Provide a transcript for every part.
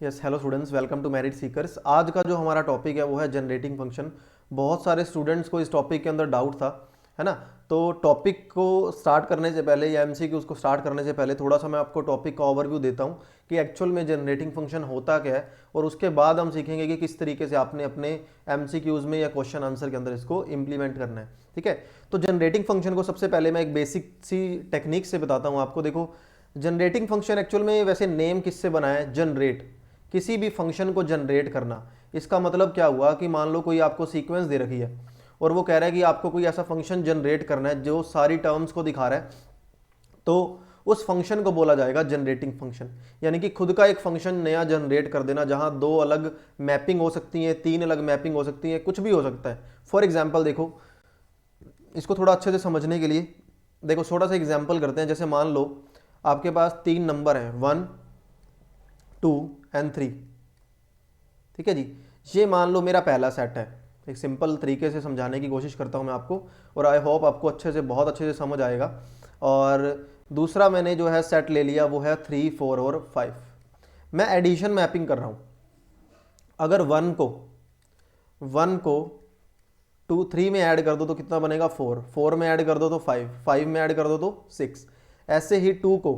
Yes, hello students, welcome to merit seekers. आज का जो हमारा टॉपिक है वो है जनरेटिंग फंक्शन। बहुत सारे स्टूडेंट्स को इस टॉपिक के अंदर डाउट था, है ना। तो टॉपिक को स्टार्ट करने से पहले या एमसीक्यूज को स्टार्ट करने से पहले थोड़ा सा मैं आपको टॉपिक का ओवरव्यू देता हूँ कि एक्चुअल में जनरेटिंग फंक्शन होता क्या है, और उसके बाद हम सीखेंगे कि किस तरीके से आपने अपने एमसीक्यूज में या क्वेश्चन आंसर के अंदर इसको इंप्लीमेंट करना है। ठीक है, तो जनरेटिंग फंक्शन को सबसे पहले मैं एक बेसिक सी टेक्निक से बताता हूँ आपको। देखो, जनरेटिंग फंक्शन एक्चुअल में वैसे नेम किससे बना है? जनरेट, किसी भी फंक्शन को जनरेट करना। इसका मतलब क्या हुआ कि मान लो कोई आपको सीक्वेंस दे रखी है और वो कह रहा है कि आपको कोई ऐसा फंक्शन जनरेट करना है जो सारी टर्म्स को दिखा रहा है, तो उस फंक्शन को बोला जाएगा जनरेटिंग फंक्शन। यानी कि खुद का एक फंक्शन नया जनरेट कर देना, जहां दो अलग मैपिंग हो सकती हैं, तीन अलग मैपिंग हो सकती हैं, कुछ भी हो सकता है। फॉर एग्जाम्पल देखो, इसको थोड़ा अच्छे से समझने के लिए देखो, थोड़ा सा एग्जाम्पल करते हैं। जैसे मान लो आपके पास तीन नंबर हैं, 1, 2 एंड 3। ठीक है जी, ये मान लो मेरा पहला सेट है। एक सिंपल तरीके से समझाने की कोशिश करता हूँ मैं आपको, और आई होप आपको अच्छे से, बहुत अच्छे से समझ आएगा। और दूसरा मैंने जो है सेट ले लिया, वो है 3, 4 और 5। मैं एडिशन मैपिंग कर रहा हूँ। अगर वन को 2, 3 में ऐड कर दो तो कितना बनेगा? 4, 4 में ऐड कर दो तो 5, 5 में ऐड कर दो तो 6। ऐसे ही 2 को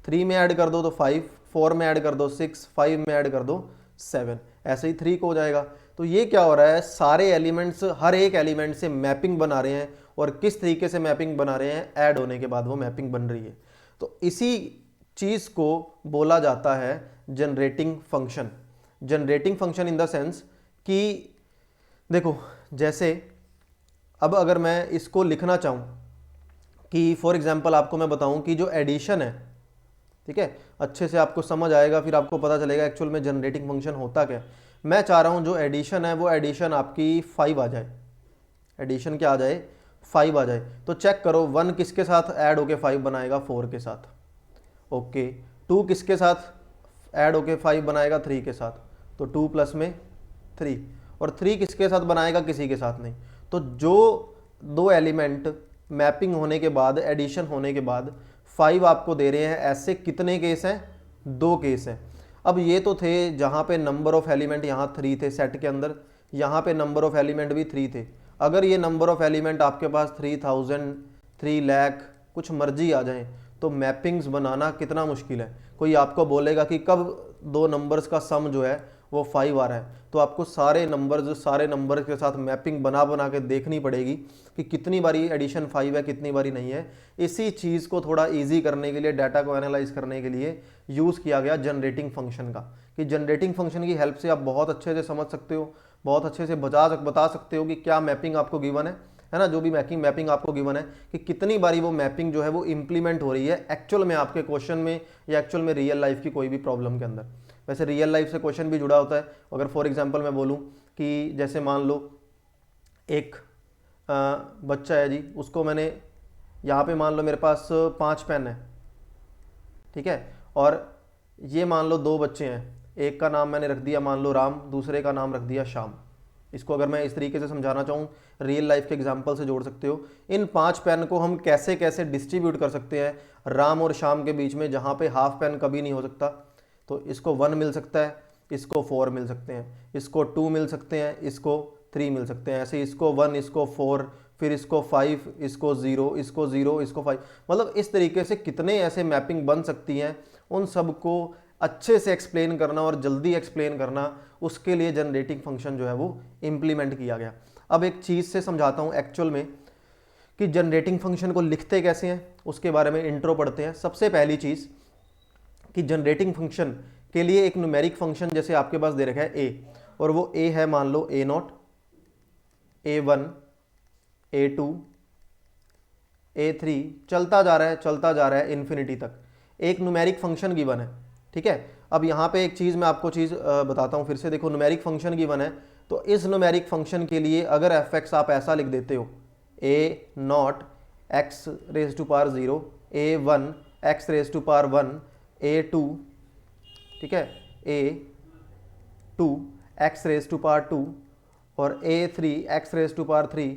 3 में ऐड कर दो तो 5, 4 में ऐड कर दो 6, 5 में ऐड कर दो 7। ऐसे ही 3 को हो जाएगा। तो ये क्या हो रहा है? सारे एलिमेंट्स, हर एक एलिमेंट से मैपिंग बना रहे हैं, और किस तरीके से मैपिंग बना रहे हैं? ऐड होने के बाद वो मैपिंग बन रही है। तो इसी चीज़ को बोला जाता है generating function. Generating function in the sense कि देखो, जैसे अब अगर मैं इसको लिखना चाहूँ कि फॉर एग्जांपल आपको मैं बताऊँ कि जो एडिशन है, ठीक है, अच्छे से आपको समझ आएगा, फिर आपको पता चलेगा एक्चुअल में जनरेटिंग फंक्शन होता क्या है। मैं चाह रहा हूँ जो एडिशन है वो एडिशन आपकी 5 आ जाए। एडिशन क्या आ जाए? 5 आ जाए। तो चेक करो, 1 किसके साथ ऐड होके 5 बनाएगा? 4 के साथ। ओके, 2 किसके साथ ऐड होके 5 बनाएगा? 3 के साथ। तो 2 प्लस में 3। और 3 किसके साथ बनाएगा? किसी के साथ नहीं। तो जो दो एलिमेंट मैपिंग होने के बाद, एडिशन होने के बाद 5 आपको दे रहे हैं, ऐसे कितने केस हैं? 2 केस हैं। अब ये तो थे जहाँ पे नंबर ऑफ एलिमेंट यहाँ 3 थे सेट के अंदर, यहाँ पे नंबर ऑफ एलिमेंट भी 3 थे। अगर ये नंबर ऑफ एलिमेंट आपके पास 3000, 3 लाख, कुछ मर्जी आ जाए, तो मैपिंग्स बनाना कितना मुश्किल है। कोई आपको बोलेगा कि कब दो नंबर्स का सम जो है वो 5 आ रहा है, तो आपको सारे नंबर के साथ मैपिंग बना बना के देखनी पड़ेगी कि कितनी बारी एडिशन 5 है, कितनी बारी नहीं है। इसी चीज़ को थोड़ा इजी करने के लिए, डाटा को एनालाइज करने के लिए यूज़ किया गया जनरेटिंग फंक्शन का। कि जनरेटिंग फंक्शन की हेल्प से आप बहुत अच्छे से समझ सकते हो, बहुत अच्छे से बता सकते हो कि क्या मैपिंग आपको गिवन है ना। जो भी मैपिंग आपको गिवन है कि कितनी बारी वो मैपिंग जो है वो इंप्लीमेंट हो रही है एक्चुअल में आपके क्वेश्चन में, या एक्चुअल में रियल लाइफ की कोई भी प्रॉब्लम के अंदर। वैसे रियल लाइफ से क्वेश्चन भी जुड़ा होता है। अगर फॉर एग्जांपल मैं बोलूँ कि जैसे मान लो एक बच्चा है जी, उसको मैंने यहाँ पे मान लो मेरे पास 5 पेन है, ठीक है, और ये मान लो दो बच्चे हैं, एक का नाम मैंने रख दिया मान लो राम, दूसरे का नाम रख दिया श्याम। इसको अगर मैं इस तरीके से समझाना चाहूँ, रियल लाइफ के एग्जाम्पल से जोड़ सकते हो। इन 5 पेन को हम कैसे कैसे डिस्ट्रीब्यूट कर सकते हैं राम और श्याम के बीच में, जहाँ पे हाफ पेन कभी नहीं हो सकता। तो इसको 1 मिल सकता है, इसको 4 मिल सकते हैं, इसको 2 मिल सकते हैं, इसको 3 मिल सकते हैं। ऐसे इसको 1, इसको 4, फिर इसको 5, इसको 0, इसको 0, इसको 5। मतलब इस तरीके से कितने ऐसे मैपिंग बन सकती हैं, उन सबको अच्छे से एक्सप्लेन करना और जल्दी एक्सप्लेन करना, उसके लिए जनरेटिंग फंक्शन जो है वो इम्प्लीमेंट किया गया। अब एक चीज़ से समझाता हूँ एक्चुअल में कि जनरेटिंग फंक्शन को लिखते कैसे हैं, उसके बारे में इंट्रो पढ़ते हैं। सबसे पहली चीज़ कि जनरेटिंग फंक्शन के लिए एक न्यूमेरिक फंक्शन जैसे आपके पास दे रखा है ए, और वो ए है मान लो A0, A1, A2, A3, चलता जा रहा है इन्फिनिटी तक। एक न्यूमेरिक फंक्शन गिवन है, ठीक है। अब यहाँ पे एक चीज़ मैं आपको बताता हूँ फिर से। देखो, न्यूमेरिक फंक्शन गिवन है, तो इस न्यूमेरिक फंक्शन के लिए अगर एफ एक्स आप ऐसा लिख देते हो, A0 x raise to power 0, A1 x raise to power 1, A2, ठीक है, A2 x raise to power 2, और A3 x raise to power 3,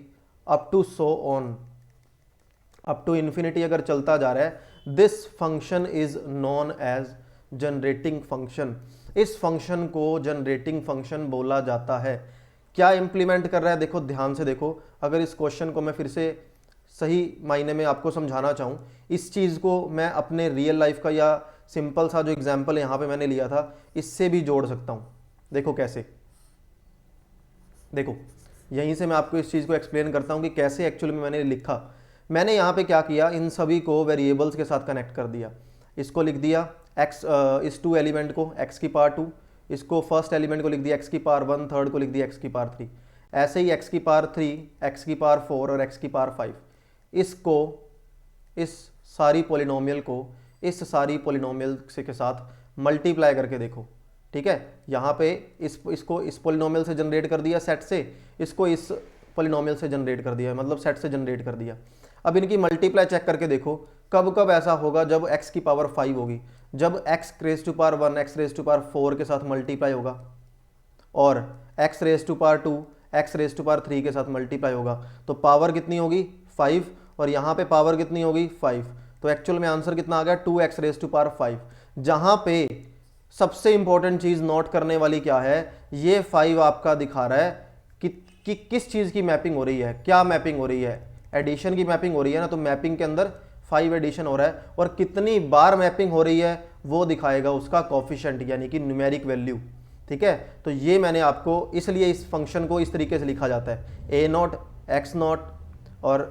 up to so on, up to infinity अगर चलता जा रहा है, this function is known as generating function. इस function को जनरेटिंग फंक्शन बोला जाता है। क्या इंप्लीमेंट कर रहा है, देखो ध्यान से देखो। अगर इस क्वेश्चन को मैं फिर से सही मायने में आपको समझाना चाहूँ, इस चीज़ को मैं अपने रियल लाइफ का या सिंपल सा जो एग्जाम्पल यहाँ पे मैंने लिया था इससे भी जोड़ सकता हूँ। देखो कैसे, देखो यहीं से मैं आपको इस चीज़ को एक्सप्लेन करता हूँ कि कैसे एक्चुअली में मैंने लिखा। मैंने यहाँ पे क्या किया, इन सभी को वेरिएबल्स के साथ कनेक्ट कर दिया। इसको लिख दिया x, इस 2 एलिमेंट को x की पावर 2, इसको फर्स्ट एलिमेंट को लिख दिया x की पावर 1, थर्ड को लिख दिया x की पावर 3, ऐसे ही x की पावर 3, x की पावर 4 और x की पावर 5। इसको इस सारी पॉलिनोमियल को इस सारी पॉलिनोमियल से के साथ मल्टीप्लाई करके देखो। ठीक है, यहाँ पे इसको इस पॉलिनोमियल से जनरेट कर दिया सेट से, इसको इस पॉलिनोमियल से जनरेट कर दिया, मतलब सेट से जनरेट कर दिया। अब इनकी मल्टीप्लाई चेक करके देखो कब कब ऐसा होगा जब x की पावर 5 होगी, जब x raise to power 1 x raise to power 4 के साथ मल्टीप्लाई होगा और x raise to power 2 x raise to power 3 के साथ मल्टीप्लाई होगा। तो पावर कितनी होगी 5 और यहाँ पे पावर कितनी होगी 5। तो एक्चुअल में आंसर कितना आ गया 2x रेज टू पावर 5। जहाँ पे सबसे इंपॉर्टेंट चीज़ नोट करने वाली क्या है, ये 5 आपका दिखा रहा है कि किस चीज़ की मैपिंग हो रही है, क्या मैपिंग हो रही है, एडिशन की मैपिंग हो रही है ना। तो मैपिंग के अंदर 5 एडिशन हो रहा है और कितनी बार मैपिंग हो रही है वो दिखाएगा उसका कोफिशिएंट यानी कि न्यूमेरिक वैल्यू। ठीक है, तो ये मैंने आपको इसलिए इस फंक्शन को इस तरीके से लिखा जाता है a0 x0 और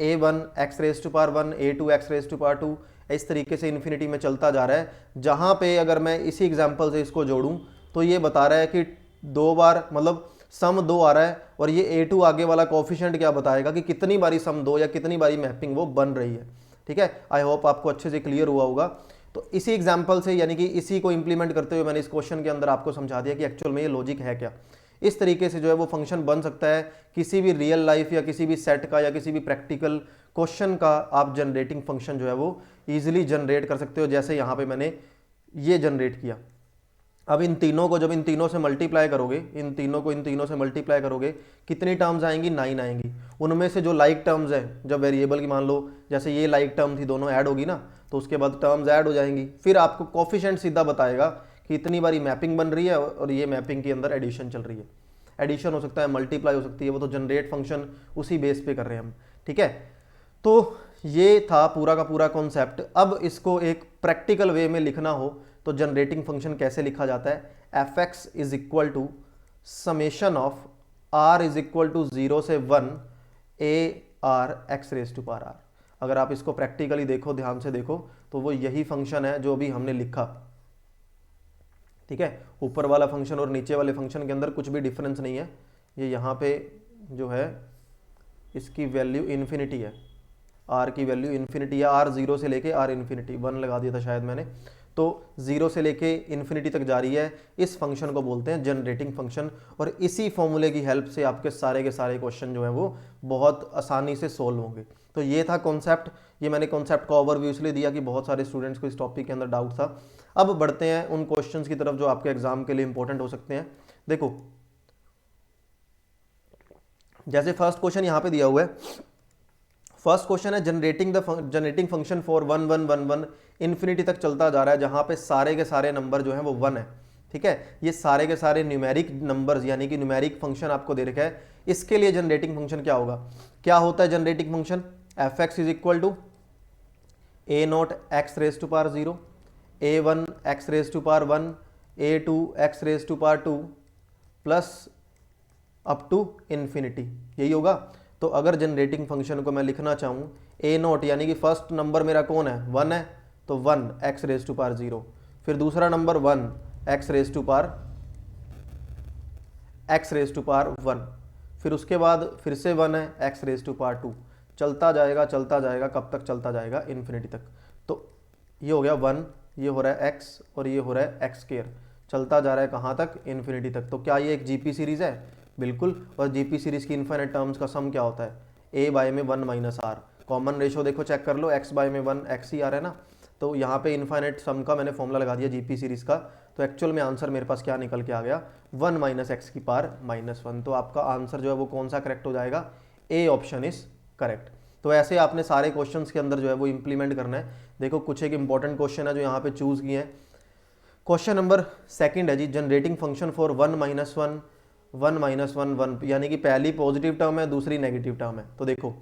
a1 x raise to power 1 a2 x raise to power 2, इस तरीके से इन्फिनिटी में चलता जा रहा है। जहाँ पे अगर मैं इसी एग्जाम्पल से इसको जोड़ूं तो ये बता रहा है कि 2 बार मतलब सम 2 आ रहा है और ये a2 आगे वाला कोफिशिएंट क्या बताएगा कि कितनी बारी सम 2 या कितनी बारी मैपिंग वो बन रही है। ठीक है, आई होप आपको अच्छे से क्लियर हुआ होगा। तो इसी एग्जाम्पल से यानी कि इसी को इंप्लीमेंट करते हुए मैंने इस क्वेश्चन के अंदर आपको समझा दिया कि एक्चुअल में ये लॉजिक है क्या। इस तरीके से जो है वो फंक्शन बन सकता है किसी भी रियल लाइफ या किसी भी सेट का या किसी भी प्रैक्टिकल क्वेश्चन का। आप जनरेटिंग फंक्शन जो है वो ईजिली जनरेट कर सकते हो, जैसे यहाँ पे मैंने ये जनरेट किया। अब इन तीनों को जब इन तीनों से मल्टीप्लाई करोगे, इन तीनों से मल्टीप्लाई करोगे, कितनी टर्म्स आएंगी 9 आएंगी। उनमें से जो लाइक टर्म्स है, जब वेरिएबल की मान लो जैसे ये लाइक टर्म थी, दोनों ऐड होगी ना, तो उसके बाद टर्म्स ऐड हो जाएंगी। फिर आपको कोफिशिएंट सीधा बताएगा कि इतनी बारी मैपिंग बन रही है और ये मैपिंग के अंदर एडिशन चल रही है। एडिशन हो सकता है, मल्टीप्लाई हो सकती है, वो तो जनरेट फंक्शन उसी बेस पे कर रहे हैं हम। ठीक है, तो ये था पूरा का पूरा कॉन्सेप्ट। अब इसको एक प्रैक्टिकल वे में लिखना हो तो जनरेटिंग फंक्शन कैसे लिखा जाता है, f x is equal to summation of r is equal to 0 से 1 a r x raise to power r. अगर आप इसको प्रैक्टिकली देखो, ध्यान से देखो, तो वो यही फंक्शन है जो अभी हमने लिखा। ठीक है, ऊपर वाला फंक्शन और नीचे वाले फंक्शन के अंदर कुछ भी डिफरेंस नहीं है। ये यहाँ पे जो है इसकी वैल्यू इन्फिनिटी है, आर की वैल्यू इन्फिनिटी है। आर 0 से लेके आर इन्फिनिटी 1 लगा दिया था शायद मैंने, तो 0 से लेके इन्फिनिटी तक जा रही है। इस फंक्शन को बोलते हैं जनरेटिंग फंक्शन और इसी फॉर्मूले की हेल्प से आपके सारे के सारे क्वेश्चन जो है वो बहुत आसानी से सोल्व होंगे। तो ये था कॉन्सेप्ट। ये मैंने कॉन्सेप्ट का ओवरव्यू इसलिए दिया कि बहुत सारे स्टूडेंट्स को इस टॉपिक के अंदर डाउट था। अब बढ़ते हैं उन क्वेश्चंस की तरफ जो आपके एग्जाम के लिए इंपॉर्टेंट हो सकते हैं। देखो, जैसे फर्स्ट क्वेश्चन यहाँ पे दिया हुआ है, फर्स्ट क्वेश्चन है जनरेटिंग फंक्शन फॉर 1 1 1 1 इन्फिनिटी तक चलता जा रहा है, जहां पे सारे के सारे नंबर जो है वो 1 है। ठीक है, ये सारे के सारे न्यूमेरिक नंबर्स यानी कि न्यूमेरिक फंक्शन आपको दे रखा है। इसके लिए जनरेटिंग फंक्शन क्या होगा, क्या होता है generating function, f x is equal to a not x raise to power 0, a1 x raise to power 1, a2 x raise to power 2 plus up to infinity, यही होगा। तो अगर जनरेटिंग फंक्शन को मैं लिखना चाहूँ a0 यानी कि फर्स्ट नंबर मेरा कौन है 1 है, तो 1 x रेज टू पावर 0, फिर दूसरा number 1 x raise to power 1, फिर उसके बाद फिर से 1 है x रेज टू पावर 2, चलता जाएगा कब तक चलता जाएगा इन्फिनिटी तक। तो ये हो गया 1, ये हो रहा है x और ये हो रहा है x स्क्वायर, चलता जा रहा है कहाँ तक इन्फिनिटी तक। तो क्या ये एक जीपी सीरीज है, बिल्कुल। और जीपी सीरीज की इन्फिनिट टर्म्स का सम क्या होता है, a बाय में 1 माइनस आर। कॉमन रेशो देखो चेक कर लो, x बाय में 1 x ही आ रहा है ना, तो यहाँ पे इन्फिनिट सम का मैंने फॉर्मूला लगा दिया जीपी सीरीज का। तो एक्चुअल में आंसर मेरे पास क्या निकल के आ गया 1 माइनस एक्स की पावर -1। तो आपका आंसर जो है वो कौन सा करेक्ट हो जाएगा, ए ऑप्शन इज करेक्ट। तो ऐसे आपने सारे क्वेश्चंस के अंदर जो है वो इंप्लीमेंट करना है। देखो कुछ एक इंपॉर्टेंट क्वेश्चन है जो यहाँ पे चूज किए हैं। क्वेश्चन नंबर सेकंड है जी, generating function for 1 minus 1 1 minus 1 1, यानी कि पहली पॉजिटिव टर्म है, दूसरी नेगेटिव टर्म है। तो देखो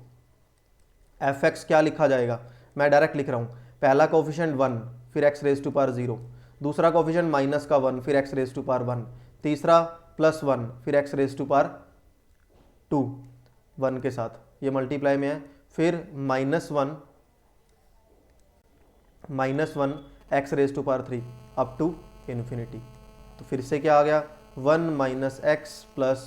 एफ एक्स क्या लिखा जाएगा, मैं डायरेक्ट लिख रहा हूँ, पहला कोफिशिएंट 1 फिर एक्स रेज टू पावर 0, दूसरा कोफिशिएंट माइनस का 1 फिर एक्स रेज टू पावर 1, तीसरा प्लस 1 फिर एक्स रेज टू पावर 2 1 के साथ, ये मल्टीप्लाई में है, फिर minus one x raise to power 3 up to infinity. तो फिर से क्या आ गया, 1 minus x plus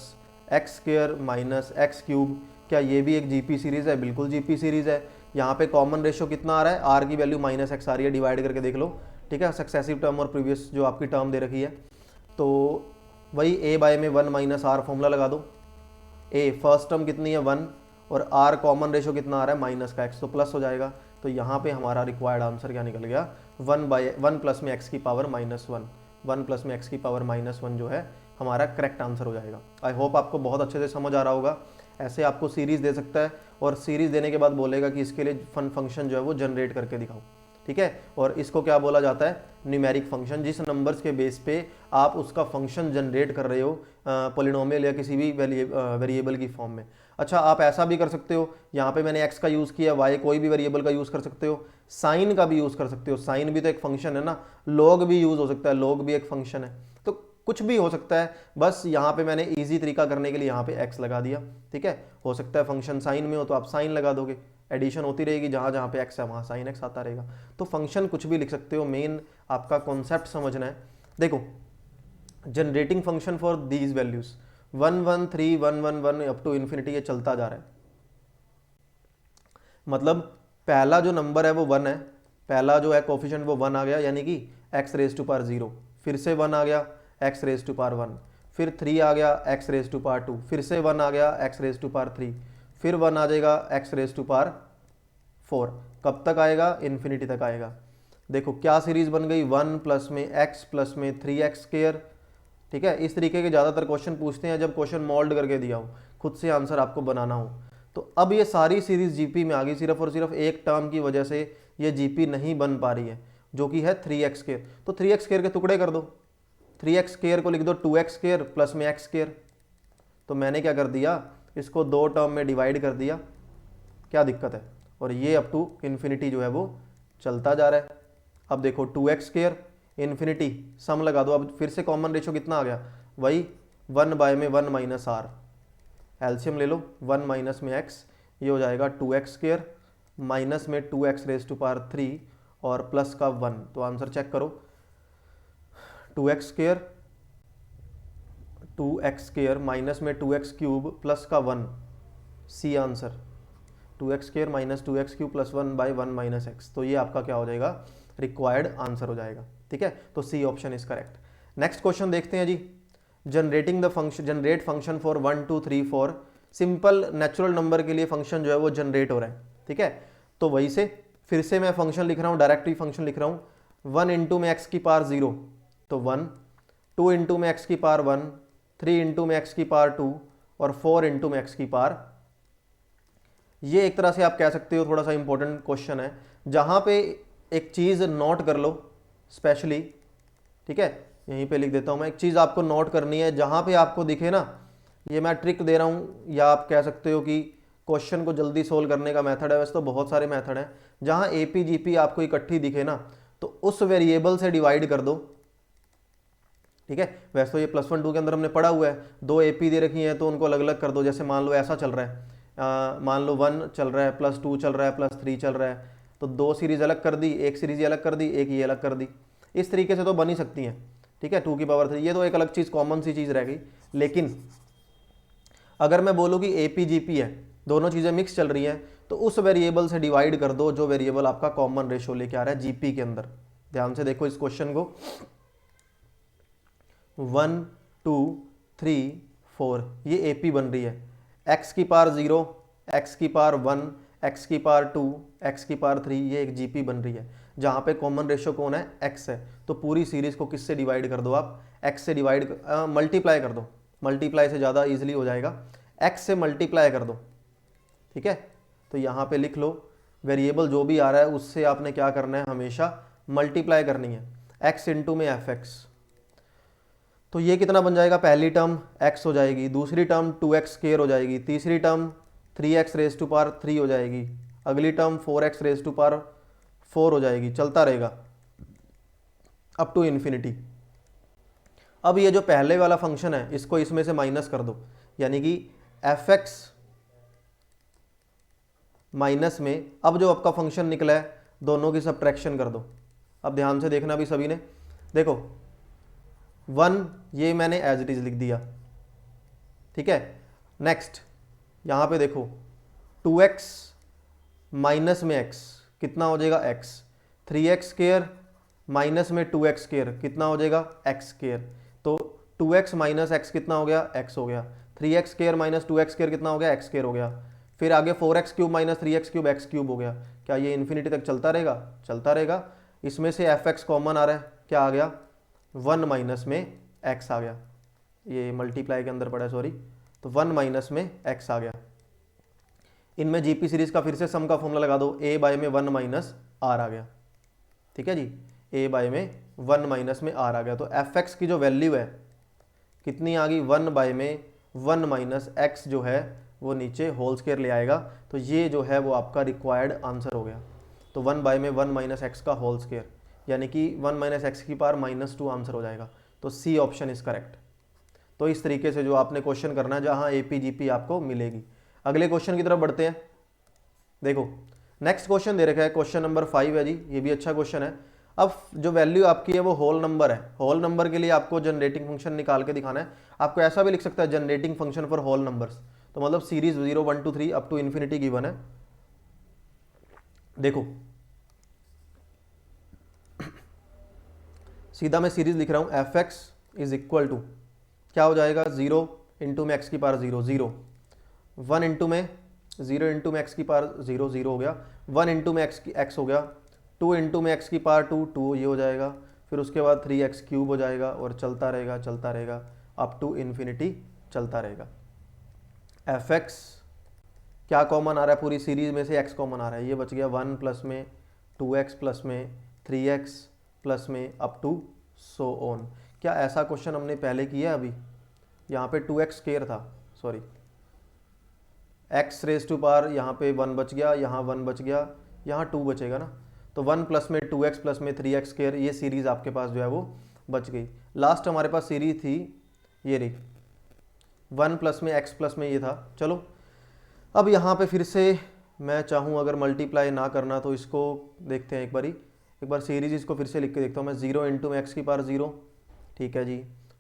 x square minus x cube. क्या ये भी एक जीपी सीरीज है? बिल्कुल जीपी सीरीज है। यहाँ पे कॉमन रेशियो कितना आ रहा है, आर की वैल्यू माइनस एक्स आ रही है, डिवाइड करके देख लो, ठीक है, सक्सेसिव टर्म और प्रीवियस जो आपकी टर्म दे रखी है। तो वही ए बाय में 1 माइनस आर फॉर्मूला लगा दो, ए फर्स्ट टर्म कितनी है 1 और आर कॉमन रेशियो कितना आ रहा है माइनस का एक्स, तो प्लस हो जाएगा। तो यहाँ पे हमारा रिक्वायर्ड आंसर क्या निकल गया, 1 प्लस में एक्स की पावर माइनस 1, 1 प्लस में एक्स की पावर माइनस 1 जो है हमारा करेक्ट आंसर हो जाएगा। आई होप आपको बहुत अच्छे से समझ आ रहा होगा। ऐसे आपको सीरीज दे सकता है और सीरीज देने के बाद बोलेगा कि इसके लिए फंक्शन जो है वो जनरेट करके दिखाओ, ठीक है। और इसको क्या बोला जाता है, न्यूमेरिक फंक्शन, जिस नंबर्स के बेस पे आप उसका फंक्शन जनरेट कर रहे हो पॉलिनोमियल या किसी भी वेरिएबल की फॉर्म में। अच्छा, आप ऐसा भी कर सकते हो, यहाँ पे मैंने x का यूज़ किया, y कोई भी वेरिएबल का यूज़ कर सकते हो, साइन का भी यूज़ कर सकते हो, साइन भी तो एक फंक्शन है ना, लॉग भी यूज़ हो सकता है, लॉग भी एक फंक्शन है, तो कुछ भी हो सकता है। बस यहाँ पे मैंने इजी तरीका करने के लिए यहाँ पे x लगा दिया, ठीक है। हो सकता है फंक्शन साइन में हो तो आप साइन लगा दोगे, एडिशन होती रहेगी, जहाँ जहाँ पे x है वहाँ साइन x आता रहेगा। तो फंक्शन कुछ भी लिख सकते हो, मेन आपका कॉन्सेप्ट समझना है। देखो generating function for these values 1 1 3 1 1 1 up to infinity, ये चलता जा रहा है। मतलब पहला जो नंबर है वो 1 है, पहला जो है कोफिशिएंट वो 1 आ गया, यानी कि x रेज टू पावर 0, फिर से 1 आ गया x रेज टू पावर 1, फिर 3 आ गया x रेज टू पावर 2, फिर से 1 आ गया x रेज टू पावर 3, फिर 1 आ जाएगा x रेज टू पावर 4। कब तक आएगा, इन्फिनिटी तक आएगा। देखो क्या सीरीज बन गई, 1 प्लस में x प्लस में 3x स्क्वायर, ठीक है। इस तरीके के ज़्यादातर क्वेश्चन पूछते हैं जब क्वेश्चन मोल्ड करके दिया हो, खुद से आंसर आपको बनाना हो। तो अब ये सारी सीरीज जीपी में आ गई, सिर्फ और सिर्फ एक टर्म की वजह से ये जीपी नहीं बन पा रही है, जो कि है 3x स्क्वायर। तो 3x स्क्वायर के टुकड़े कर दो, 3x स्क्वायर को लिख दो 2x स्क्वायर प्लस में x स्क्वायर। तो मैंने क्या कर दिया, इसको दो टर्म में डिवाइड कर दिया, क्या दिक्कत है, और ये अप टू इन्फिनिटी जो है वो चलता जा रहा है। अब देखो 2x स्क्वायर इन्फिनिटी, सम लगा दो, अब फिर से कॉमन रेशियो कितना आ गया, वही 1 बाय में 1 माइनस आर, एलसीएम ले लो, 1 माइनस में x, ये हो जाएगा 2x स्क्वायर माइनस में 2x रेज टू पावर 3 और प्लस का 1। तो आंसर चेक करो, 2x square 2x square minus में 2x क्यूब प्लस का 1, see answer 2x square minus 2x cube plus 1 by 1 minus x. तो ये आपका क्या हो जाएगा, रिक्वायर्ड आंसर हो जाएगा, ठीक है। तो C option is correct. Next question देखते हैं जी, generating the function, generate function for 1 2 3 4। Simple natural number के लिए फंक्शन जो है वो जनरेट हो रहा है, ठीक है। तो वही से फिर से मैं फंक्शन लिख रहा हूँ, डायरेक्टली फंक्शन लिख रहा हूँ, 1 इंटू में एक्स की पावर 0 तो 1, 2 इंटू में एक्स की पावर 1, 3 इंटू में एक्स की पावर 2 और 4 इंटू में एक्स की पावर। ये एक तरह से आप कह सकते हो, थोड़ा सा इंपॉर्टेंट क्वेश्चन है, जहाँ पे एक चीज़ नोट कर लो स्पेशली, ठीक है। यहीं पे लिख देता हूँ मैं, एक चीज़ आपको नोट करनी है, जहाँ पे आपको दिखे ना, ये मैं ट्रिक दे रहा हूँ, या आप कह सकते हो कि क्वेश्चन को जल्दी सोल्व करने का मेथड है, वैसे तो बहुत सारे मेथड हैं। जहाँ एपी जीपी आपको इकट्ठी दिखे ना, तो उस वेरिएबल से डिवाइड कर दो, ठीक है। वैसे तो ये +1 2 के अंदर हमने पढ़ा हुआ है, दो एपी दे रखी हैं तो उनको अलग अलग कर दो। जैसे मान लो ऐसा चल रहा है, मान लो 1 चल रहा है, +2 चल रहा है, +3 चल रहा है, तो दो सीरीज अलग कर दी, एक सीरीज ये अलग कर दी, एक ये अलग कर दी। इस तरीके से तो बन ही सकती हैं, ठीक है, 2 की पावर 3, ये तो एक अलग चीज़, कॉमन सी चीज़ रह गई। लेकिन अगर मैं बोलूँ कि एपी जीपी है, दोनों चीज़ें मिक्स चल रही हैं, तो उस वेरिएबल से डिवाइड कर दो जो वेरिएबल आपका कॉमन रेशो लेके आ रहा है जीपी के अंदर। ध्यान से देखो इस क्वेश्चन को, 1 2 3 4 ये एपी बन रही है, एक्स की पावर 0, एक्स की पावर 1, एक्स की पावर 2, एक्स की पावर 3, ये एक जीपी बन रही है, जहाँ पे कॉमन रेशो कौन है, एक्स है। तो पूरी सीरीज को किससे डिवाइड कर दो आप, एक्स से डिवाइड, मल्टीप्लाई कर दो, मल्टीप्लाई से ज़्यादा इजीली हो जाएगा, एक्स से मल्टीप्लाई कर दो, ठीक है। तो यहाँ पे लिख लो, वेरिएबल जो भी आ रहा है उससे आपने क्या करना है, हमेशा मल्टीप्लाई करनी है। x इंटू में एफ एक्स। तो ये कितना बन जाएगा, पहली टर्म x हो जाएगी, दूसरी टर्म 2x स्क्वायर हो जाएगी, तीसरी term 3x raise to power 3 हो जाएगी, अगली term 4x raise to power 4 हो जाएगी, चलता रहेगा अप टू इन्फिनिटी। अब ये जो पहले वाला फंक्शन है इसको इसमें से माइनस कर दो, यानी कि एफ एक्स माइनस में अब जो आपका फंक्शन निकला है दोनों की सब्ट्रैक्शन कर दो। अब ध्यान से देखना भी सभी ने, देखो 1 ये मैंने एज इट इज लिख दिया, ठीक है। नेक्स्ट यहाँ पे देखो 2x माइनस में x कितना हो जाएगा x, 3x स्क्वायर माइनस में 2x स्क्वायर कितना हो जाएगा x स्क्वायर। तो 2x माइनस x कितना हो गया, x हो गया, 3x square minus 2x square कितना हो गया, x स्क्वायर हो गया। फिर आगे 4x cube minus 3x cube x cube हो गया। क्या ये इन्फिनिटी तक चलता रहेगा, चलता रहेगा। इसमें से एफ एक्स कॉमन आ रहा है, क्या आ गया 1 माइनस में x आ गया, ये मल्टीप्लाई के अंदर पड़ा है सॉरी, तो 1 माइनस में x आ गया। इनमें जीपी सीरीज का फिर से सम का फॉर्मूला लगा दो, a बाय में 1 माइनस r आ गया, ठीक है जी, a बाय में 1 माइनस में r आ गया। तो एफ एक्स की जो वैल्यू है कितनी आ गई, 1 बाय में 1 माइनस एक्स जो है वो नीचे होल स्क्वायर ले आएगा। तो ये जो है वो आपका रिक्वायर्ड आंसर हो गया। तो 1 बाय में 1 माइनस एक्स का होल स्क्वायर, यानी कि 1 माइनस एक्स की पावर -2 आंसर हो जाएगा। तो सी ऑप्शन इज करेक्ट। तो इस तरीके से जो आपने क्वेश्चन करना है जहाँ एपी जीपी आपको मिलेगी। अगले क्वेश्चन की तरफ बढ़ते हैं। देखो नेक्स्ट क्वेश्चन दे रखा है, क्वेश्चन नंबर 5 है जी, ये भी अच्छा क्वेश्चन है। अब जो वैल्यू आपकी है वो होल नंबर है, होल नंबर के लिए आपको जनरेटिंग फंक्शन निकाल के दिखाना है। आपको ऐसा भी लिख सकता है generating function for whole numbers, तो मतलब series 0 1 2 3 up to infinity given है। देखो सीधा मैं सीरीज लिख रहा हूं, f x is equal to क्या हो जाएगा, 0 इंटू में एक्स की पावर 0 0, 1 इंटू में 0 इंटू में एक्स की पावर 0 0 हो गया, 1 इंटू में एक्स हो गया, 2 इंटू में एक्स की पावर 2 2 ये हो जाएगा, फिर उसके बाद 3x क्यूब हो जाएगा और चलता रहेगा अप टू इन्फिनिटी चलता रहेगा। एफ एक्स क्या कॉमन आ रहा है, पूरी सीरीज में से x कॉमन आ रहा है, ये बच गया 1 प्लस में 2x प्लस में 3x प्लस में अप टू सो ऑन। क्या ऐसा क्वेश्चन हमने पहले किया अभी, यहाँ पे 2x स्क्वायर था, sorry x raise to power यहाँ पे 1 बच गया, यहाँ 1 बच गया, यहाँ 2 बचेगा ना। तो 1 प्लस में 2x प्लस में 3x स्क्वायर, ये सीरीज आपके पास जो है वो बच गई। लास्ट हमारे पास सीरीज थी ये रही, 1 प्लस में x प्लस में ये था। चलो अब यहाँ पे फिर से मैं चाहूँ अगर मल्टीप्लाई ना करना तो इसको देखते हैं एक बार सीरीज इसको फिर से लिख के देखता हूँ मैं। 0 इंटू में एक्स की पावर 0, ठीक है जी,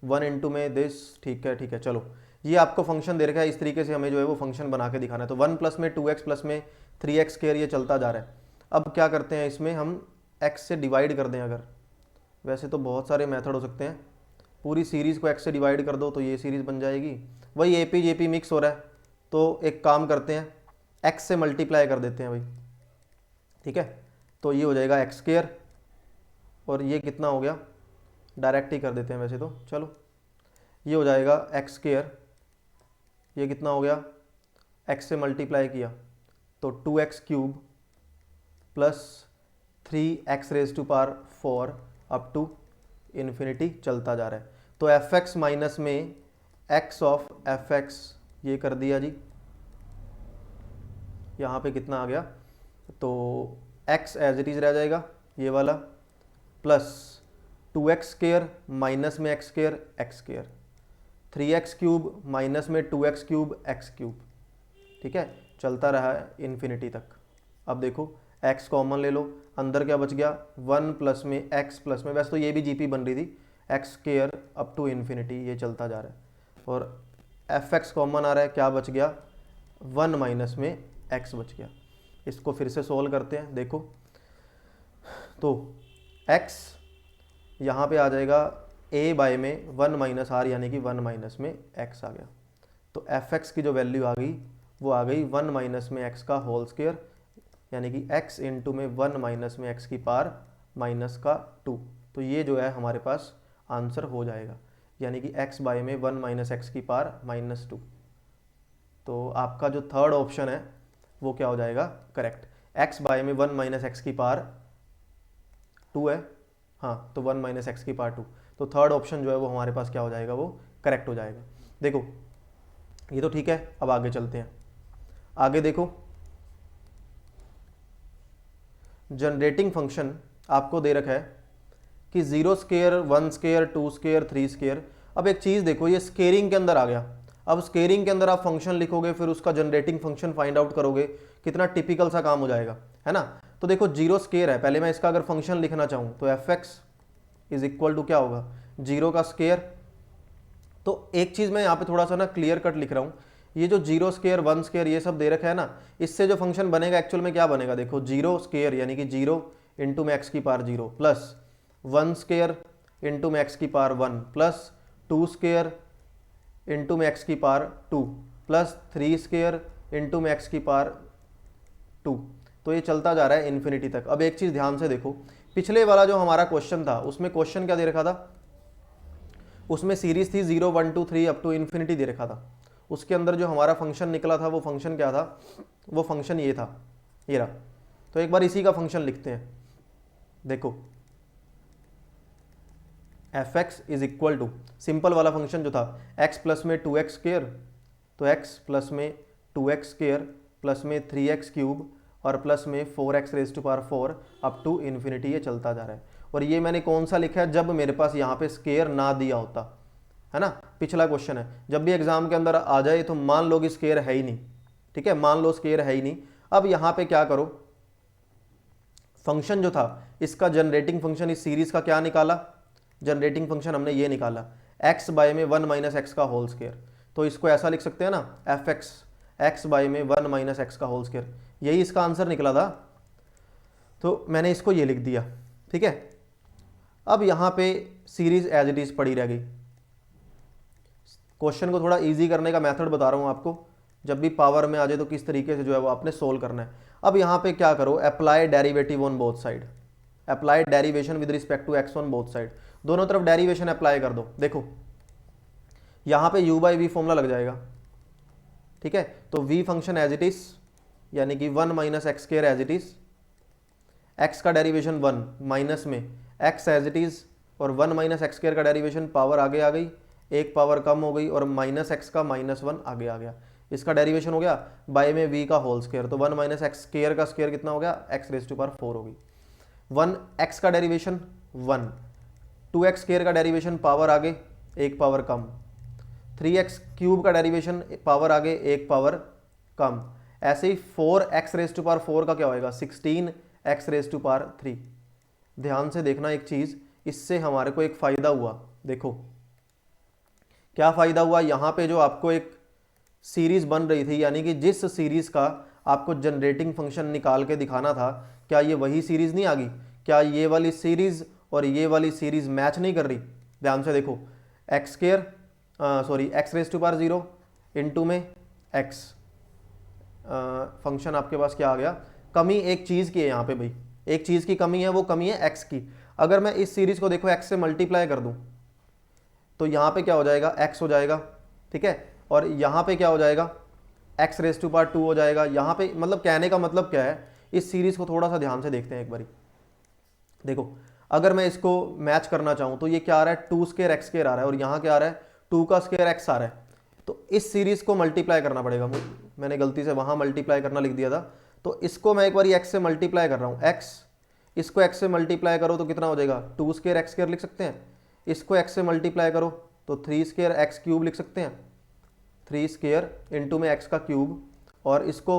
1 इंटू में दिस, ठीक है। चलो ये आपको फंक्शन दे रखा है, इस तरीके से हमें जो है वो फंक्शन बना के दिखाना है। तो 1 प्लस में 2x प्लस में 3x स्क्वायर ये चलता जा रहा है। अब क्या करते हैं, इसमें हम x से डिवाइड कर दें। अगर वैसे तो बहुत सारे मेथड हो सकते हैं, पूरी सीरीज़ को x से डिवाइड कर दो तो ये सीरीज़ बन जाएगी। वही A P J P mix हो रहा है, तो एक काम करते हैं x से मल्टीप्लाई कर देते हैं भाई, ठीक है। तो ये हो जाएगा एक्स स्क्वायर और ये कितना हो गया, डायरेक्ट ही कर देते हैं वैसे तो, चलो ये हो जाएगा एक्स स्क्वायर, ये कितना हो गया, x से मल्टीप्लाई किया तो 2x cube plus 3x raise to power 4 up to infinity चलता जा रहा है। तो एफ एक्स माइनस में x ऑफ एफ एक्स ये कर दिया जी, यहाँ पे कितना आ गया, तो x एज इट इज रह जाएगा ये वाला, प्लस 2x स्क्वायर माइनस में x square x square, 3x cube minus में 2x क्यूब एक्स क्यूब, ठीक है, चलता रहा है इन्फिनिटी तक। अब देखो x कॉमन ले लो, अंदर क्या बच गया, 1 प्लस में x प्लस में, वैसे तो ये भी जीपी बन रही थी, x square up to infinity ये चलता जा रहा है, और एफ एक्स कॉमन आ रहा है, क्या बच गया, 1 माइनस में x बच गया। इसको फिर से सोल्व करते हैं। देखो तो x यहाँ पे आ जाएगा a बाय में 1 माइनस आर, यानी कि 1 माइनस में x आ गया। तो एफ एक्स की जो वैल्यू आ गई वो आ गई 1 माइनस में x का होल स्क्वायर, यानी कि x इंटू में 1 माइनस में x की पावर माइनस का 2। तो ये जो है हमारे पास आंसर हो जाएगा, यानी कि x बाय में 1 माइनस एक्स की पावर -2। तो आपका जो थर्ड ऑप्शन है वो क्या हो जाएगा, करेक्ट। x बाय में 1 माइनस एक्स की पावर 2 है, हाँ, तो 1 माइनस एक्स की पावर 2। तो थर्ड ऑप्शन जो है वो हमारे पास क्या हो जाएगा, वो करेक्ट हो जाएगा। देखो ये तो ठीक है, अब आगे चलते हैं। आगे देखो, जनरेटिंग फंक्शन आपको दे रखा है कि 0 स्केयर, 1 स्केयर, 2 स्केयर, 3 स्केयर। अब एक चीज़ देखो, ये स्केयरिंग के अंदर आ गया। अब स्केयरिंग के अंदर आप फंक्शन लिखोगे, फिर उसका जनरेटिंग फंक्शन फाइंड आउट करोगे, कितना टिपिकल सा काम हो जाएगा, है ना। तो देखो 0 स्केयर है, पहले मैं इसका अगर फंक्शन लिखना चाहूँ तो f x is equal to क्या होगा, 0 का स्केयर। तो एक चीज़ मैं यहाँ पे थोड़ा सा ना क्लियर कट लिख रहा हूँ, ये जो 0 स्केयर, 1 स्केयर ये सब दे रखा है ना, इससे जो फंक्शन बनेगा एक्चुअल में क्या बनेगा, देखो 0 स्केयर यानी कि 0 इंटू में एक्स की पावर 0 प्लस 1 स्केयर इंटू में एक्स की पावर 1 प्लस 2 स्केयर इंटू में एक्स की पावर 2 प्लस 3 स्केयर इंटू में एक्स की पावर 2। तो ये चलता जा रहा है इन्फिनिटी तक। अब एक चीज़ ध्यान से देखो, पिछले वाला जो हमारा क्वेश्चन था उसमें क्वेश्चन क्या दे रखा था, उसमें सीरीज थी 0 1 2 3 अप टू इन्फिनिटी दे रखा था। उसके अंदर जो हमारा फंक्शन निकला था वो फंक्शन क्या था, वो फंक्शन ये था, ये रहा। तो एक बार इसी का फंक्शन लिखते हैं। देखो f x is equal to, simple वाला फंक्शन जो था, एक्स प्लस में 2x स्केयर, तो x प्लस में 2x स्केयर प्लस में 3x क्यूब और प्लस में 4x raise to power 4 up to infinity, ये चलता जा रहा है। और ये मैंने कौन सा लिखा है, जब मेरे पास यहाँ पे स्केयर ना दिया होता, है ना। पिछला क्वेश्चन है, जब भी एग्जाम के अंदर आ जाए तो मान लो कि स्केयर है ही नहीं, ठीक है, मान लो स्केयर है ही नहीं। अब यहाँ पे क्या करो, फंक्शन जो था इसका जनरेटिंग फंक्शन इस सीरीज का क्या निकाला, जनरेटिंग फंक्शन हमने ये निकाला x बाय में 1 माइनस एक्स का होल स्केयर। तो इसको ऐसा लिख सकते हैं ना, एफ एक्स एक्स बाय में 1 माइनस एक्स का होल स्केयर, यही इसका आंसर निकला था। तो मैंने इसको ये लिख दिया, ठीक है। अब यहाँ पे सीरीज एज इट इज पड़ी रह गई। क्वेश्चन को थोड़ा इजी करने का मेथड बता रहा हूँ आपको, जब भी पावर में आ जाए तो किस तरीके से जो है वो आपने सोल्व करना है। अब यहाँ पे क्या करो, apply derivative on both side, apply derivation with respect to x on both side, दोनों तरफ डेरिवेशन अप्लाई कर दो। देखो यहाँ पे u बाई वी फॉर्मूला लग जाएगा, ठीक है। तो v function as it is यानी कि 1 minus x square as it is, x का डेरिवेशन 1 माइनस में x एज इट इज, और 1 माइनस एक्स स्क्वायर का डेरिवेशन पावर आगे आ गई, एक पावर कम हो गई, और माइनस एक्स का -1 आगे आ गया। इसका डेरिवेशन हो गया बाय में v का होल स्क्वायर, तो 1 माइनस एक्स स्क्वायर का स्क्वायर कितना हो गया, x रेज टू पावर 4 हो गई। 1 x का डेरिवेशन 1, 2x स्क्वायर का डेरिवेशन पावर आगे एक पावर कम, 3x क्यूब का डेरिवेशन पावर आगे एक पावर कम, ऐसे ही 4x रेज टू पावर 4 का क्या होएगा, 16x रेज टू पावर 3। ध्यान से देखना एक चीज़, इससे हमारे को एक फ़ायदा हुआ। देखो क्या फ़ायदा हुआ, यहाँ पे जो आपको एक सीरीज़ बन रही थी, यानी कि जिस सीरीज़ का आपको जनरेटिंग फंक्शन निकाल के दिखाना था, क्या ये वही सीरीज़ नहीं आ गई, क्या ये वाली सीरीज़ और ये वाली सीरीज़ मैच नहीं कर रही। ध्यान से देखो, x square sorry x raise to power 0 into में एक्स, फंक्शन आपके पास क्या आ गया, कमी एक चीज़ की है यहाँ पे भाई, एक चीज़ की कमी है, वो कमी है एक्स की। अगर मैं इस सीरीज़ को देखो एक्स से मल्टीप्लाई कर दूँ तो यहाँ पे क्या हो जाएगा, एक्स हो जाएगा, ठीक है, और यहाँ पे क्या हो जाएगा, एक्स रेज टू पावर 2 हो जाएगा। यहाँ पे मतलब कहने का मतलब क्या है, इस सीरीज़ को थोड़ा सा ध्यान से देखते हैं एक बारी। देखो अगर मैं इसको मैच करना चाहूँ तो ये क्या आ रहा है, 2 स्क्वायर एक्स स्क्वायर आ रहा है, और यहाँ क्या आ रहा है, 2 का स्क्वायर एक्स आ रहा है। तो इस सीरीज़ को मल्टीप्लाई करना पड़ेगा, मैंने गलती से वहाँ मल्टीप्लाई करना लिख दिया था, तो इसको मैं एक बार एक्स से मल्टीप्लाई कर रहा हूँ, एक्स, इसको एक्स से मल्टीप्लाई करो तो कितना हो जाएगा, 2 स्क्वायर एक्स स्क्वायर लिख सकते हैं। इसको एक्स से मल्टीप्लाई करो तो 3 स्क्वायर एक्स क्यूब लिख सकते हैं, 3 स्क्वायर इंटू में एक्स का क्यूब, और इसको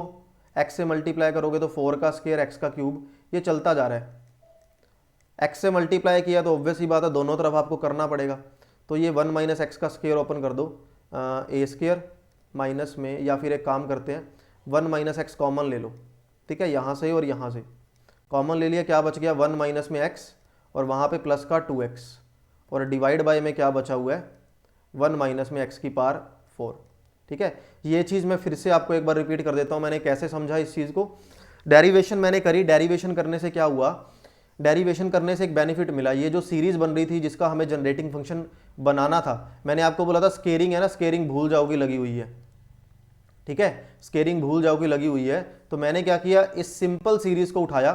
एक्स से मल्टीप्लाई करोगे तो 4 का स्क्वायर एक्स का क्यूब, ये चलता जा रहा है। एक्स से मल्टीप्लाई किया तो ऑब्वियस ही बात है दोनों तरफ आपको करना पड़ेगा। तो ये 1 माइनस एक्स का स्क्वायर ओपन कर दो, ए स्क्वायर माइनस में, या फिर एक काम करते हैं 1 माइनस एक्स कॉमन ले लो, ठीक है, यहाँ से और यहाँ से कॉमन ले लिया, क्या बच गया, 1 माइनस में एक्स और वहाँ पे प्लस का 2x, और डिवाइड बाय में क्या बचा हुआ है, 1 माइनस में एक्स की पावर 4, ठीक है। ये चीज़ मैं फिर से आपको एक बार रिपीट कर देता हूँ, मैंने कैसे समझा इस चीज़ को। डेरिवेशन मैंने करी, डेरिवेशन करने से क्या हुआ, डेरिवेशन करने से एक बेनिफिट मिला। ये जो सीरीज़ बन रही थी जिसका हमें जनरेटिंग फंक्शन बनाना था, मैंने आपको बोला था स्केयरिंग है ना, स्केयरिंग भूल जाओगी लगी हुई है, ठीक है, स्केयरिंग भूल जाओगी लगी हुई है। तो मैंने क्या किया, इस सिंपल सीरीज़ को उठाया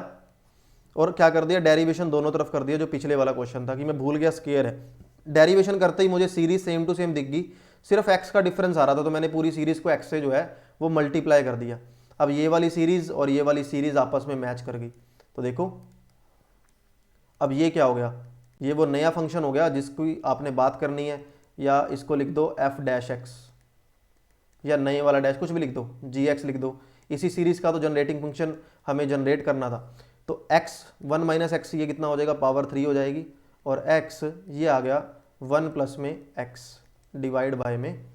और क्या कर दिया, डेरिवेशन दोनों तरफ कर दिया, जो पिछले वाला क्वेश्चन था कि मैं भूल गया स्केयर है। डेरिवेशन करते ही मुझे सीरीज सेम टू सेम दिख गई, सिर्फ एक्स का डिफरेंस आ रहा था, तो मैंने पूरी सीरीज को एक्स से जो है वो मल्टीप्लाई कर दिया। अब ये वाली सीरीज और ये वाली सीरीज आपस में मैच कर गई। तो देखो अब ये क्या हो गया, ये वो नया फंक्शन हो गया जिसकी आपने बात करनी है, या इसको लिख दो एफ डैश एक्स, या नए वाला डैश कुछ भी लिख दो, जी एक्स लिख दो। इसी सीरीज का तो जनरेटिंग फंक्शन हमें जनरेट करना था। तो एक्स 1 माइनस एक्स ये कितना हो जाएगा, पावर 3 हो जाएगी, और एक्स ये आ गया 1 प्लस में एक्स डिवाइड बाय में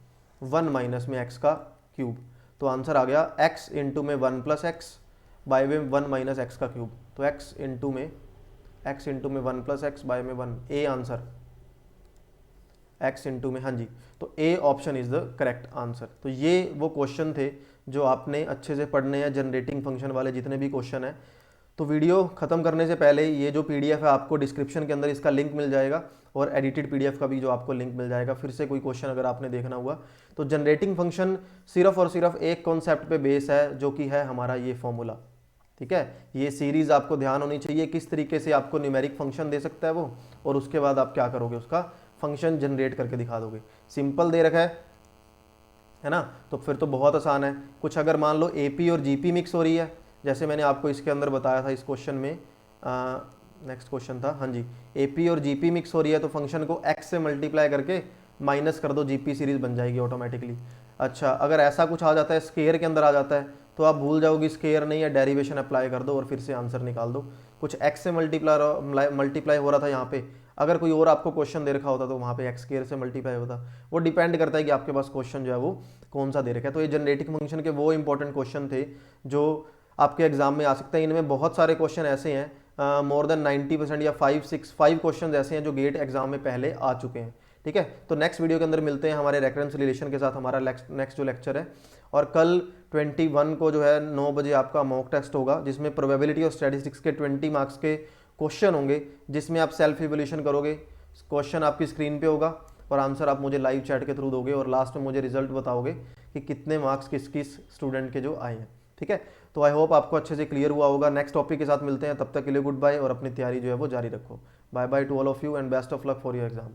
1 माइनस में एक्स का क्यूब। तो आंसर आ गया x इंटू में 1 प्लस एक्स बाय में 1 माइनस एक्स का क्यूब। तो x इंटू में 1 प्लस एक्स बाय में 1, ए आंसर x इंटू में, हाँ जी। तो A option is the correct answer. तो ये वो क्वेश्चन थे जो आपने अच्छे से पढ़ने हैं, जनरेटिंग फंक्शन वाले जितने भी क्वेश्चन हैं। तो वीडियो खत्म करने से पहले ये जो पीडीएफ है आपको डिस्क्रिप्शन के अंदर इसका लिंक मिल जाएगा, और एडिटेड पीडीएफ का भी जो आपको लिंक मिल जाएगा। फिर से कोई क्वेश्चन अगर आपने देखना हुआ तो जनरेटिंग फंक्शन सिर्फ और सिर्फ एक कॉन्सेप्ट पे बेस है, जो कि है हमारा ये फॉर्मूला, ठीक है। ये सीरीज आपको ध्यान होनी चाहिए, किस तरीके से आपको न्यूमेरिक फंक्शन दे सकता है वो, और उसके बाद आप क्या करोगे, उसका फंक्शन जनरेट करके दिखा दोगे। सिंपल दे रखा है ना, तो फिर तो बहुत आसान है। कुछ अगर मान लो एपी और जीपी मिक्स हो रही है, जैसे मैंने आपको इसके अंदर बताया था इस क्वेश्चन में, नेक्स्ट क्वेश्चन था, हाँ जी, एपी और जीपी मिक्स हो रही है तो फंक्शन को एक्स से मल्टीप्लाई करके माइनस कर दो, जीपी सीरीज बन जाएगी ऑटोमेटिकली। अच्छा, अगर ऐसा कुछ आ जाता है, स्केयर के अंदर आ जाता है, तो आप भूल जाओगे स्केयर नहीं है, डेरिवेशन अप्लाई कर दो और फिर से आंसर निकाल दो। कुछ एक्स से मल्टीप्लाई हो रहा था यहाँ पे, अगर कोई और आपको क्वेश्चन दे रखा होता तो वहाँ पे एक्स स्केयर से मल्टीप्लाई होता। वो डिपेंड करता है कि आपके पास क्वेश्चन जो है वो कौन सा दे रखा है। तो ये जनरेटिंग फंक्शन के वो इंपॉर्टेंट क्वेश्चन थे जो आपके एग्जाम में आ सकते हैं। इनमें बहुत सारे क्वेश्चन ऐसे हैं, मोर देन 90% या 5 क्वेश्चन ऐसे हैं जो गेट एग्जाम में पहले आ चुके हैं, ठीक है। तो नेक्स्ट वीडियो के अंदर मिलते हैं हमारे रेफरेंस रिलेशन के साथ, हमारा नेक्स्ट जो लेक्चर है। और कल 21 को जो है 9 बजे आपका मॉक टेस्ट होगा, जिसमें प्रोबेबिलिटी और स्टैटिस्टिक्स के 20 मार्क्स के क्वेश्चन होंगे, जिसमें आप सेल्फ इवोल्यूशन करोगे। क्वेश्चन आपकी स्क्रीन पे होगा और आंसर आप मुझे लाइव चैट के थ्रू दोगे, और लास्ट में मुझे रिजल्ट बताओगे कि कितने मार्क्स किस किस स्टूडेंट के जो आए हैं, ठीक है। तो आई होप आपको अच्छे से क्लियर हुआ होगा। नेक्स्ट टॉपिक के साथ मिलते हैं, तब तक के लिए गुड बाय, और अपनी तैयारी जो है वो जारी रखो। Bye bye to all of you and best of luck for your exam.